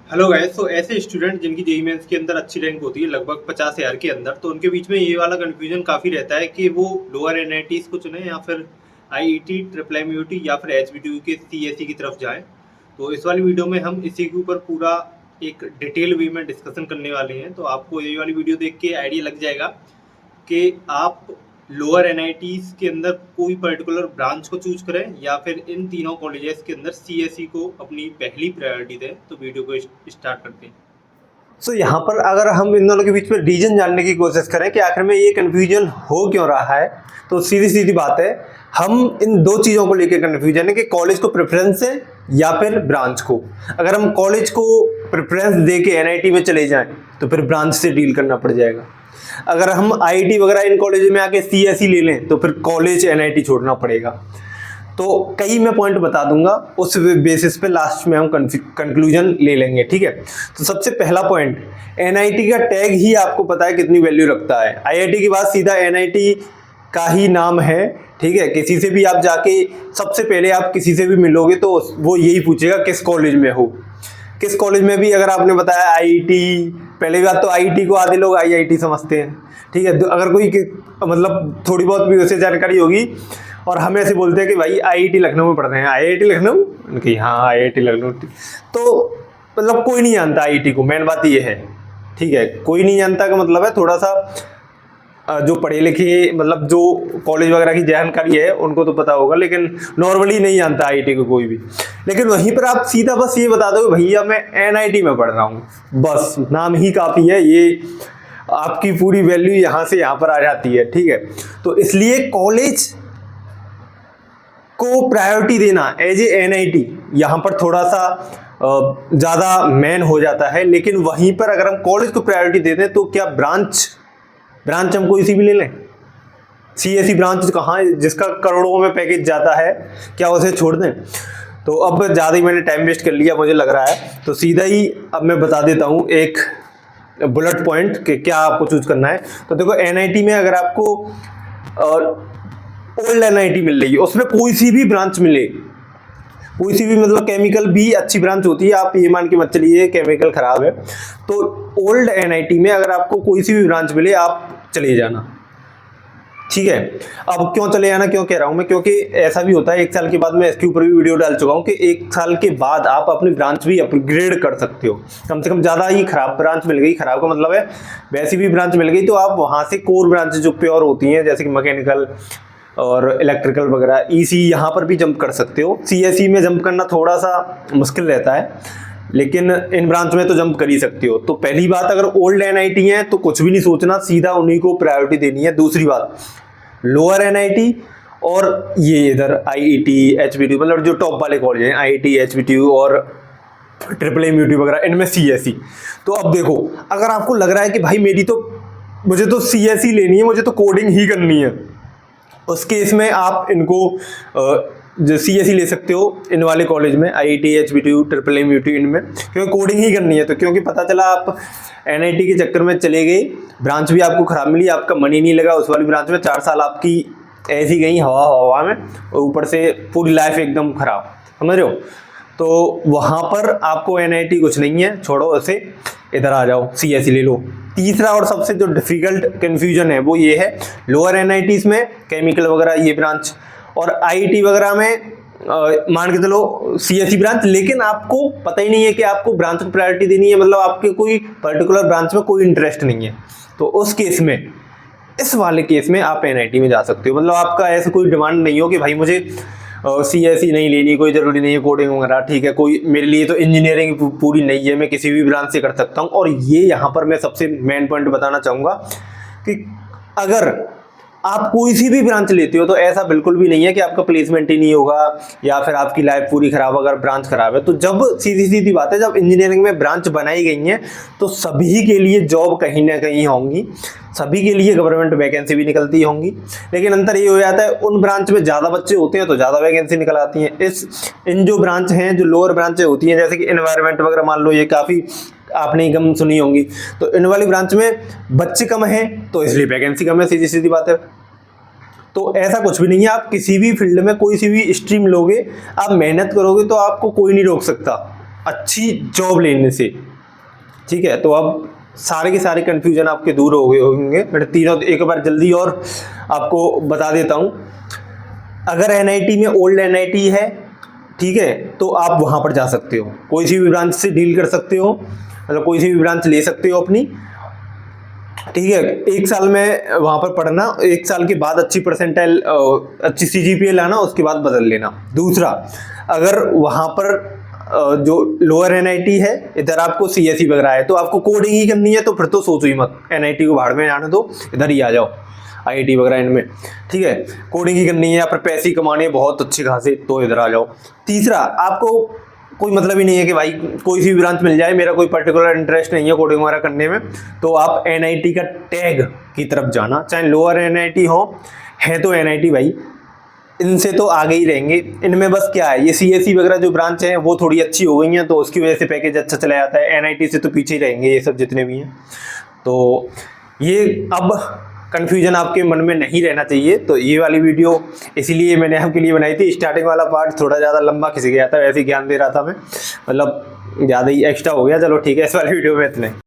Hello guys. तो ऐसे student जिनकी जेईई मेंस के अंदर अच्छी रैंक होती है लगभग 50,000 के अंदर, तो उनके बीच में ये वाला कंफ्यूजन काफ़ी रहता है कि वो लोअर एनआईटीज को चुने या फिर आईईटी, ट्रिपल एमयूटी या फिर एचबीटीयू के सीएसई की तरफ जाएं। तो इस वाली वीडियो में हम इसी के ऊपर पूरा एक डिटेल वे में डिस्कशन करने वाले हैं। तो आपको ये वाली वीडियो देख के आइडिया लग जाएगा कि आप लोअर एनआईटीज के अंदर कोई पर्टिकुलर ब्रांच को चूज करें या फिर इन तीनों कॉलेजेस के अंदर सीएसई को अपनी पहली प्रायोरिटी दें। तो वीडियो को स्टार्ट करते हैं। यहाँ पर अगर हम इन दोनों के बीच में रीजन जानने की कोशिश करें कि आखिर में ये कन्फ्यूजन हो क्यों रहा है, तो सीधी सीधी बात है, हम इन दो चीज़ों को लेकर कन्फ्यूजन है कि कॉलेज को प्रेफरेंस है या फिर ब्रांच को। अगर हम कॉलेज को प्रेफरेंस दे के एनआईटी में चले जाएं तो फिर ब्रांच से डील करना पड़ जाएगा। अगर हम आईआईटी वगैरह इन कॉलेज में आके सीएसई ले लें तो फिर कॉलेज एनआईटी छोड़ना पड़ेगा। तो कई मैं पॉइंट बता दूंगा, उस बेसिस पे लास्ट में हम कंक्लूजन ले लेंगे, ठीक है। तो सबसे पहला पॉइंट, एनआईटी का टैग ही आपको पता है कितनी वैल्यू रखता है। आईआईटी के बाद सीधा एनआईटी का ही नाम है, ठीक है। किसी से भी आप जाके सबसे पहले आप किसी से भी मिलोगे तो वो यही पूछेगा किस कॉलेज में हो। किस कॉलेज में भी अगर आपने बताया आईआईटी, पहली बात तो आईआईटी को आधे लोग आईआईटी समझते हैं, ठीक है। अगर कोई मतलब थोड़ी बहुत भी उसे जानकारी होगी और हमें ऐसे बोलते हैं कि भाई आईआईटी लखनऊ में पढ़ रहे हैं, आईआईटी लखनऊ, उनकी हाँ आईआईटी लखनऊ, तो मतलब कोई नहीं जानता आईआईटी को, मेन बात ये है, ठीक है। कोई नहीं जानता का मतलब है थोड़ा सा जो पढ़े लिखे मतलब जो कॉलेज वगैरह की जानकारी है उनको तो पता होगा, लेकिन नॉर्मली नहीं जानता आईआईटी को कोई भी। लेकिन वहीं पर आप सीधा बस ये बता दो भैया मैं एनआईटी में पढ़ रहा हूँ, बस नाम ही काफ़ी है, ये आपकी पूरी वैल्यू यहाँ से यहाँ पर आ जाती है, ठीक है। तो इसलिए कॉलेज को प्रायोरिटी देना एज ए एनआईटी यहाँ पर थोड़ा सा ज़्यादा मेन हो जाता है। लेकिन वहीं पर अगर हम कॉलेज को प्रायोरिटी देते हैं तो क्या ब्रांच हम कोई सी भी ले लें, सीएसई ब्रांच कहाँ, जिसका करोड़ों में पैकेज जाता है, क्या उसे छोड़ दें? तो अब ज़्यादा ही मैंने टाइम वेस्ट कर लिया मुझे लग रहा है, तो सीधा ही अब मैं बता देता हूँ एक बुलेट पॉइंट कि क्या आपको चूज करना है। तो देखो एनआईटी में अगर आपको ओल्ड एनआईटी मिल रही है, उसमें कोई सी भी ब्रांच मिले, कोई सी भी मतलब केमिकल भी अच्छी ब्रांच होती है, आप ये मान के मत चलिए केमिकल खराब है, तो ओल्ड एनआईटी में अगर आपको कोई सी भी ब्रांच मिले आप चले जाना, ठीक है। अब क्यों चले जाना क्यों कह रहा हूं मैं, क्योंकि ऐसा भी होता है 1 साल के बाद, मैं इसके ऊपर भी वीडियो डाल चुका हूं कि 1 साल के बाद आप अपनी ब्रांच भी अपग्रेड कर सकते हो। कम से कम ज़्यादा ही खराब ब्रांच मिल गई, खराब का मतलब है वैसी भी ब्रांच मिल गई, तो आप वहां से कोर ब्रांच जो प्योर होती हैं जैसे कि मैकेनिकल और इलेक्ट्रिकल वगैरह, ईसी यहाँ पर भी जंप कर सकते हो। सीएसई में जंप करना थोड़ा सा मुश्किल रहता है, लेकिन इन ब्रांच में तो जंप कर ही सकते हो। तो पहली बात, अगर ओल्ड एनआईटी है तो कुछ भी नहीं सोचना, सीधा उन्हीं को प्रायोरिटी देनी है। दूसरी बात, लोअर एनआईटी और ये इधर आईआईटी, एचबीटीयू, मतलब जो टॉप वाले कॉलेज हैं आईआईटी, एचबीटीयू और ट्रिपल एमयूटी वगैरह, इनमें सीएसई। तो अब देखो, अगर आपको लग रहा है कि भाई मुझे तो सीएसई लेनी है, मुझे तो कोडिंग ही करनी है, उस केस में आप इनको जो सीएसई ले सकते हो इन वाले कॉलेज में, आईआईटी, एचबीटीयू, ट्रिपल एमयूटी, इनमें, क्योंकि कोडिंग ही करनी है। तो क्योंकि पता चला आप एनआईटी के चक्कर में चले गए, ब्रांच भी आपको खराब मिली, आपका मनी नहीं लगा उस वाली ब्रांच में, 4 साल आपकी ऐसी गई हवा में, और ऊपर से पूरी लाइफ एकदम खराब, समझ रहे हो। तो वहाँ पर आपको एनआईटी कुछ नहीं है, छोड़ो उसे, इधर आ जाओ सीएसई ले लो। तीसरा और सबसे जो डिफिकल्ट कन्फ्यूजन है वो ये है, लोअर एनआईटीज में केमिकल वगैरह ये ब्रांच और आईआईटी वगैरह में मान के चलो सीएसई ब्रांच, लेकिन आपको पता ही नहीं है कि आपको ब्रांच को प्रायोरिटी देनी है, मतलब आपके कोई पर्टिकुलर ब्रांच में कोई इंटरेस्ट नहीं है। तो उस केस में, इस वाले केस में आप एनआईटी में जा सकते हो। मतलब आपका ऐसा कोई डिमांड नहीं हो कि भाई मुझे सीएसई नहीं लेनी, कोई ज़रूरी नहीं है कोडिंग वगैरह, ठीक है, कोई मेरे लिए तो इंजीनियरिंग पूरी नहीं है, मैं किसी भी ब्रांच से कर सकता हूँ। और ये यहाँ पर मैं सबसे मेन पॉइंट बताना चाहूँगा कि अगर आप कोई सी भी ब्रांच लेते हो तो ऐसा बिल्कुल भी नहीं है कि आपका प्लेसमेंट ही नहीं होगा या फिर आपकी लाइफ पूरी खराब अगर ब्रांच खराब है। तो जब सीधी सीधी बात है, जब इंजीनियरिंग में ब्रांच बनाई गई हैं तो सभी के लिए जॉब कहीं ना कहीं होंगी, सभी के लिए गवर्नमेंट वैकेंसी भी निकलती होंगी। लेकिन अंतर ये हो जाता है, उन ब्रांच में ज़्यादा बच्चे होते हैं तो ज़्यादा वैकेंसी निकल आती हैं। इन जो ब्रांच हैं, जो लोअर ब्रांचें होती हैं, जैसे कि एनवायरनमेंट वगैरह मान लो, ये काफ़ी आपने ही कम सुनी होंगी, तो इन वाली ब्रांच में बच्चे कम हैं तो इसलिए वैकेंसी कम है, सीधी सीधी बात है। तो ऐसा कुछ भी नहीं है, आप किसी भी फील्ड में कोई सी भी स्ट्रीम लोगे, आप मेहनत करोगे तो आपको कोई नहीं रोक सकता। अच्छी जॉब लेने से। ठीक है, तो अब सारे के सारे कन्फ्यूजन आपके दूर हो गए होंगे। मैं तीनों एक बार जल्दी और आपको बता देता हूँ। अगर एनआईटी में ओल्ड एनआईटी है, ठीक है, तो आप वहाँ पर जा सकते हो, कोई सी भी ब्रांच से डील कर सकते हो, मतलब कोई सी भी ब्रांच ले सकते हो अपनी। ठीक है, 1 साल में वहाँ पर पढ़ना, 1 साल के बाद अच्छी परसेंटाइल अच्छी सीजीपीए लाना, उसके बाद बदल लेना। दूसरा, अगर वहाँ पर जो लोअर एनआईटी है, इधर आपको सीएसई वगैरह है, तो आपको कोडिंग ही करनी है, तो फिर तो सोचो ही मत, एनआईटी को भाड़ में जाने दो, इधर ही आ जाओ आईआईटी वगैरह इनमें। ठीक है, कोडिंग ही करनी है या फिर पैसे ही कमाने हैं बहुत अच्छे खासे, तो इधर आ जाओ। तीसरा, आपको कोई मतलब ही नहीं है कि भाई कोई सी भी ब्रांच मिल जाए, मेरा कोई पर्टिकुलर इंटरेस्ट नहीं है कोडिंग वगैरह करने में, तो आप एनआईटी का टैग की तरफ जाना, चाहे लोअर एनआईटी हो, है तो एनआईटी भाई इनसे तो आगे ही रहेंगे। इनमें बस क्या है, ये सीएसई वगैरह जो ब्रांच है वो थोड़ी अच्छी हो गई हैं, तो उसकी वजह से पैकेज अच्छा चला जाता है। एनआईटी से तो पीछे ही रहेंगे ये सब जितने भी हैं। तो ये अब कन्फ्यूजन आपके मन में नहीं रहना चाहिए। तो ये वाली वीडियो इसीलिए मैंने आपके लिए बनाई थी। स्टार्टिंग वाला पार्ट थोड़ा ज़्यादा लंबा खिंच गया था, वैसे ही ज्ञान दे रहा था मैं, मतलब ज़्यादा ही एक्स्ट्रा हो गया। चलो ठीक है, इस वाली वीडियो में इतने।